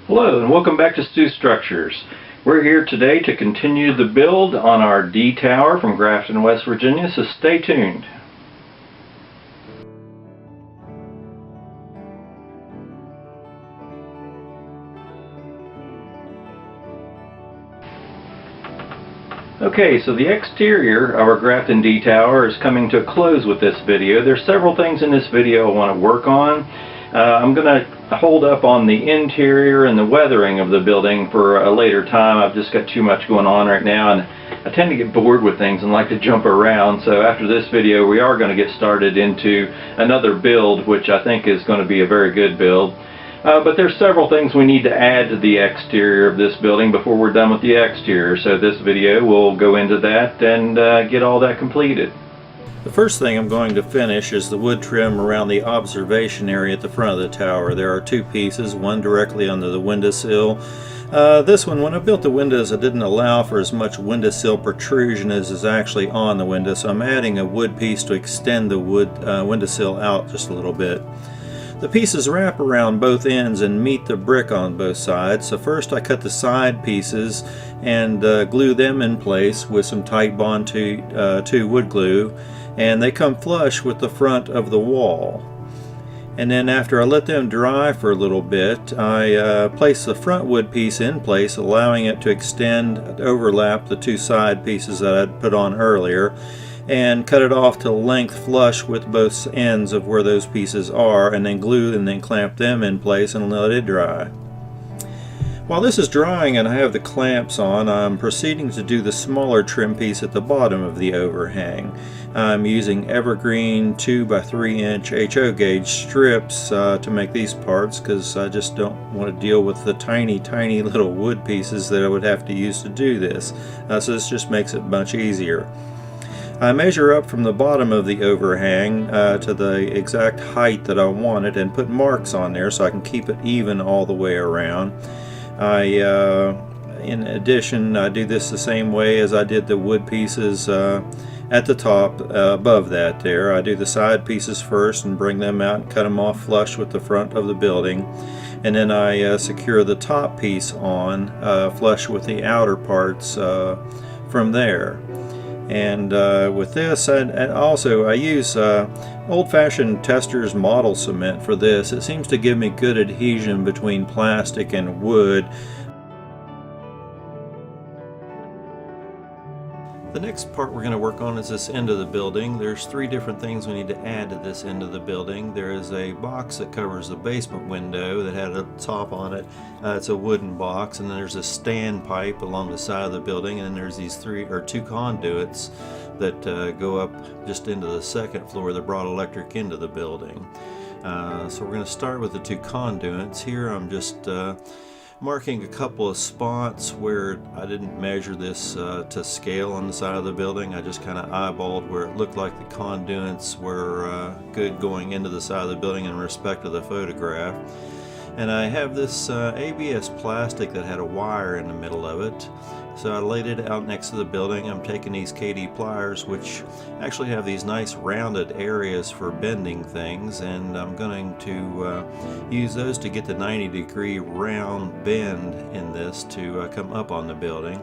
Hello and welcome back to Stu Structures. We're here today to continue the build on our D tower from Grafton, West Virginia, so stay tuned. Okay, so the exterior of our Grafton D tower is coming to a close with this video. There's several things in this video I want to work on. I'm going to hold up on the interior and the weathering of the building for a later time. I've just got too much going on right now, and I tend to get bored with things and like to jump around. So after this video, we are going to get started into another build, which I think is going to be a very good build. But there's several things we need to add to the exterior of this building before we're done with the exterior. So this video will go into that and get all that completed. The first thing I'm going to finish is the wood trim around the observation area at the front of the tower. There are two pieces, one directly under the windowsill. This one, when I built the windows, I didn't allow for as much windowsill protrusion as is actually on the window, so I'm adding a wood piece to extend the windowsill out just a little bit. The pieces wrap around both ends and meet the brick on both sides. So first I cut the side pieces and glue them in place with some Titebond 2 wood glue, and they come flush with the front of the wall. And then after I let them dry for a little bit, I place the front wood piece in place, allowing it to extend, overlap the two side pieces that I'd put on earlier, and cut it off to length flush with both ends of where those pieces are, and then glue and then clamp them in place and let it dry. While this is drying and I have the clamps on, I'm proceeding to do the smaller trim piece at the bottom of the overhang. I'm using evergreen 2 by 3 inch HO gauge strips to make these parts, because I just don't want to deal with the tiny little wood pieces that I would have to use to do this. So this just makes it much easier. I measure up from the bottom of the overhang to the exact height that I want it, and put marks on there so I can keep it even all the way around. In addition, I do this the same way as I did the wood pieces at the top above that there. I do the side pieces first and bring them out and cut them off flush with the front of the building, and then I secure the top piece on flush with the outer parts from there. And with this, and also I use old-fashioned Tester's model cement for this. It seems to give me good adhesion between plastic and wood. The next part we're going to work on is this end of the building. There's 3 different things we need to add to this end of the building. There is a box that covers the basement window that had a top on it. It's a wooden box, and then there's a stand pipe along the side of the building, and then there's these 2 conduits that go up just into the second floor that brought electric into the building. So we're going to start with the 2 conduits. Here I'm just marking a couple of spots where I didn't measure this to scale on the side of the building. I just kind of eyeballed where it looked like the conduits were good going into the side of the building in respect to the photograph. And I have this ABS plastic that had a wire in the middle of it. So I laid it out next to the building. I'm taking these KD pliers, which actually have these nice rounded areas for bending things, and I'm going to use those to get the 90-degree round bend in this to come up on the building.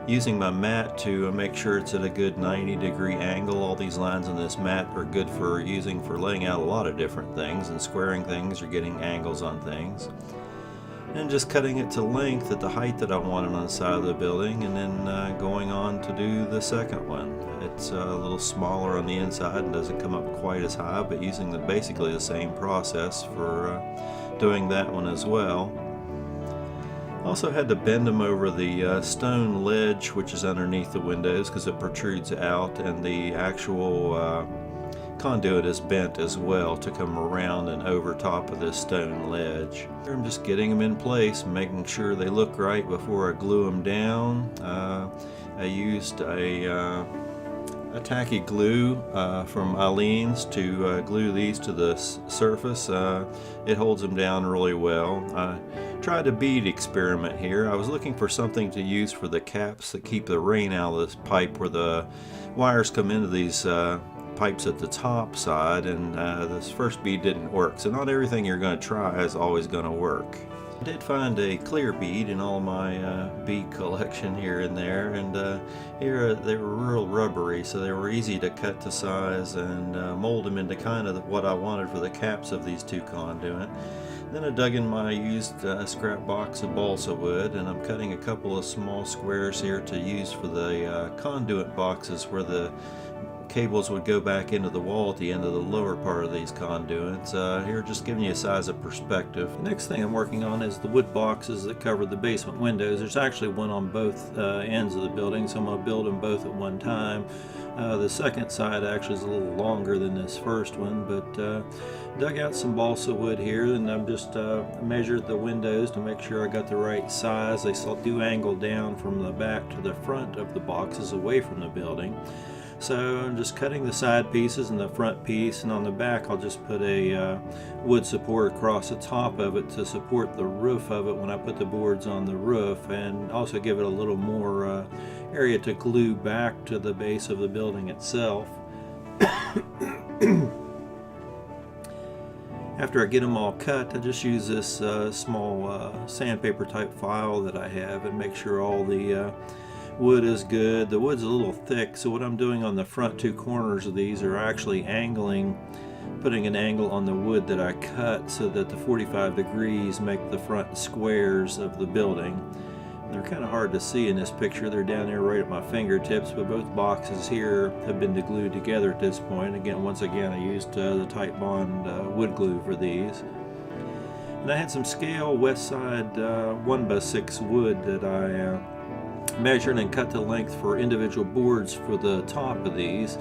Using my mat to make sure it's at a good 90-degree angle. All these lines on this mat are good for using for laying out a lot of different things and squaring things or getting angles on things. And just cutting it to length at the height that I wanted on the side of the building, and then going on to do the second one. It's a little smaller on the inside and doesn't come up quite as high, but using basically the same process for doing that one as well. Also had to bend them over the stone ledge which is underneath the windows because it protrudes out, and the actual conduit is bent as well to come around and over top of this stone ledge. I'm just getting them in place, making sure they look right before I glue them down. I used a tacky glue from Eileen's to glue these to the surface. It holds them down really well. I tried a bead experiment here. I was looking for something to use for the caps that keep the rain out of this pipe where the wires come into these pipes at the top side, and this first bead didn't work. So not everything you're going to try is always going to work. I did find a clear bead in all my bead collection here and there, and here they were real rubbery, so they were easy to cut to size and mold them into kind of what I wanted for the caps of these two conduit. Then I dug in my used scrap box of balsa wood, and I'm cutting a couple of small squares here to use for the conduit boxes where the cables would go back into the wall at the end of the lower part of these conduits. Here, just giving you a size of perspective. The next thing I'm working on is the wood boxes that cover the basement windows. There's actually one on both ends of the building, so I'm going to build them both at one time. The second side actually is a little longer than this first one, but dug out some balsa wood here, and I've just measured the windows to make sure I got the right size. They do angle down from the back to the front of the boxes away from the building. So I'm just cutting the side pieces and the front piece, and on the back I'll just put a wood support across the top of it to support the roof of it when I put the boards on the roof, and also give it a little more area to glue back to the base of the building itself. After I get them all cut, I just use this small sandpaper type file that I have and make sure all the wood is good. The wood's a little thick, so what I'm doing on the front two corners of these are actually angling, putting an angle on the wood that I cut so that the 45 degrees make the front squares of the building. They're kind of hard to see in this picture. They're down there right at my fingertips, but both boxes here have been glued together at this point. Once again, I used the Tight Bond wood glue for these. And I had some scale west side 1x6 wood that I measured and cut to length for individual boards for the top of these.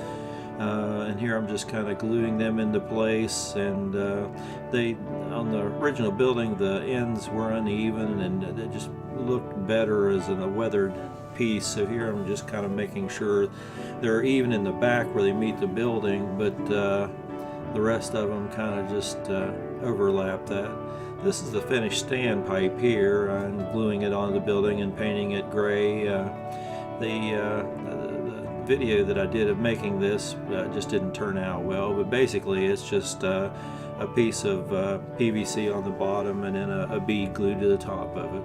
And here I'm just kind of gluing them into place, and on the original building the ends were uneven and they just looked better as in a weathered piece. So here I'm just kind of making sure they're even in the back where they meet the building, but the rest of them kind of just overlap that. This is the finished standpipe here. I'm gluing it onto the building and painting it gray. The video that I did of making this just didn't turn out well, but basically it's just a piece of PVC on the bottom and then a bead glued to the top of it.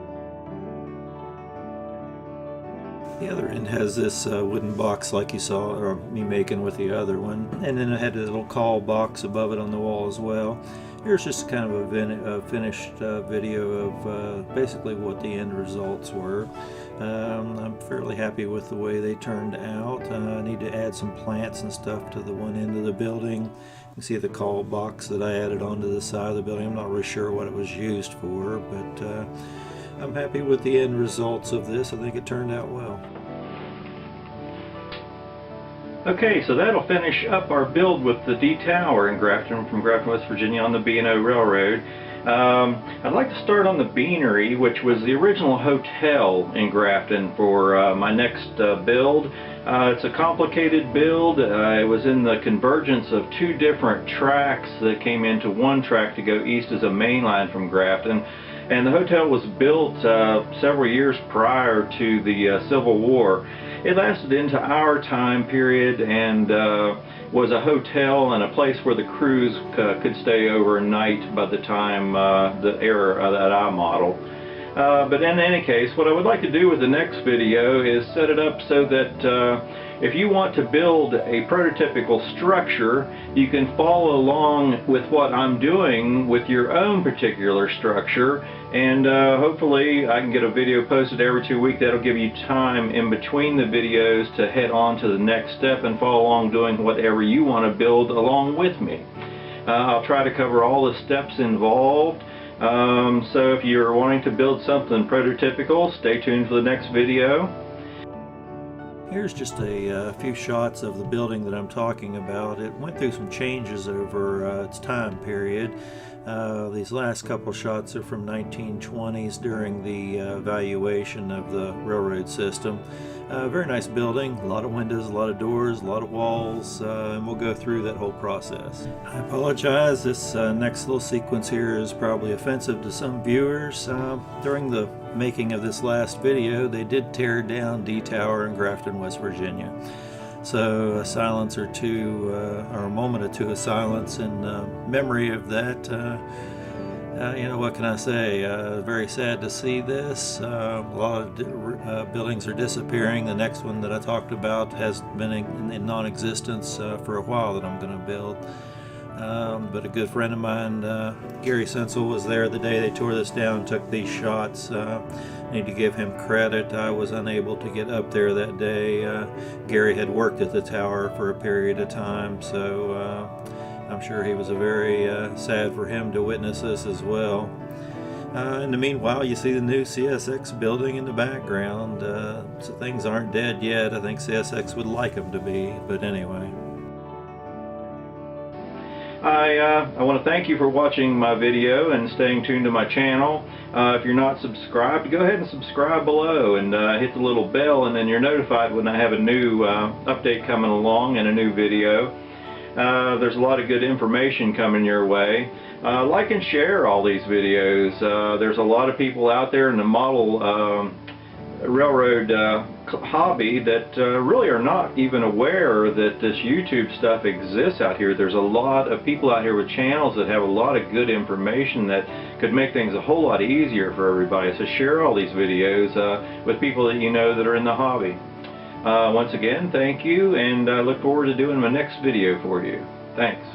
The other end has this wooden box like you saw or me making with the other one, and then it had a little call box above it on the wall as well. Here's just kind of a finished video of basically what the end results were. I'm fairly happy with the way they turned out. I need to add some plants and stuff to the one end of the building. You can see the call box that I added onto the side of the building. I'm not really sure what it was used for, but I'm happy with the end results of this. I think it turned out well. Okay, so that'll finish up our build with the D Tower in Grafton, from Grafton, West Virginia on the B&O Railroad. I'd like to start on the Beanery, which was the original hotel in Grafton for my next build. It's a complicated build. It was in the convergence of two different tracks that came into one track to go east as a main line from Grafton. And the hotel was built several years prior to the Civil War. It lasted into our time period and was a hotel and a place where the crews could stay overnight by the time the era that I model. But in any case, what I would like to do with the next video is set it up so that if you want to build a prototypical structure, you can follow along with what I'm doing with your own particular structure, and hopefully I can get a video posted every 2 weeks. That'll give you time in between the videos to head on to the next step and follow along doing whatever you want to build along with me. I'll try to cover all the steps involved. So if you're wanting to build something prototypical, stay tuned for the next video. Here's just a few shots of the building that I'm talking about. It went through some changes over its time period. These last couple shots are from 1920s during the evaluation of the railroad system. Very nice building, a lot of windows, a lot of doors, a lot of walls, and we'll go through that whole process. I apologize, this next little sequence here is probably offensive to some viewers. During the making of this last video, they did tear down D Tower in Grafton, West Virginia. So a silence or two, or a moment or two of silence in memory of that. You know, what can I say? Very sad to see this. A lot of buildings are disappearing. The next one that I talked about has been in non-existence for a while that I'm going to build. But a good friend of mine, Gary Sensel, was there the day they tore this down and took these shots. Need to give him credit. I was unable to get up there that day. Gary had worked at the tower for a period of time, so I'm sure he was very sad for him to witness this as well. In the meanwhile, you see the new CSX building in the background. So things aren't dead yet. I think CSX would like them to be, but anyway. I want to thank you for watching my video and staying tuned to my channel. If you're not subscribed, go ahead and subscribe below and hit the little bell, and then you're notified when I have a new update coming along and a new video. There's a lot of good information coming your way. Like and share all these videos. There's a lot of people out there in the model railroad hobby that really are not even aware that this YouTube stuff exists out here. There's a lot of people out here with channels that have a lot of good information that could make things a whole lot easier for everybody. So share all these videos with people that you know that are in the hobby. Once again, thank you, and I look forward to doing my next video for you. Thanks.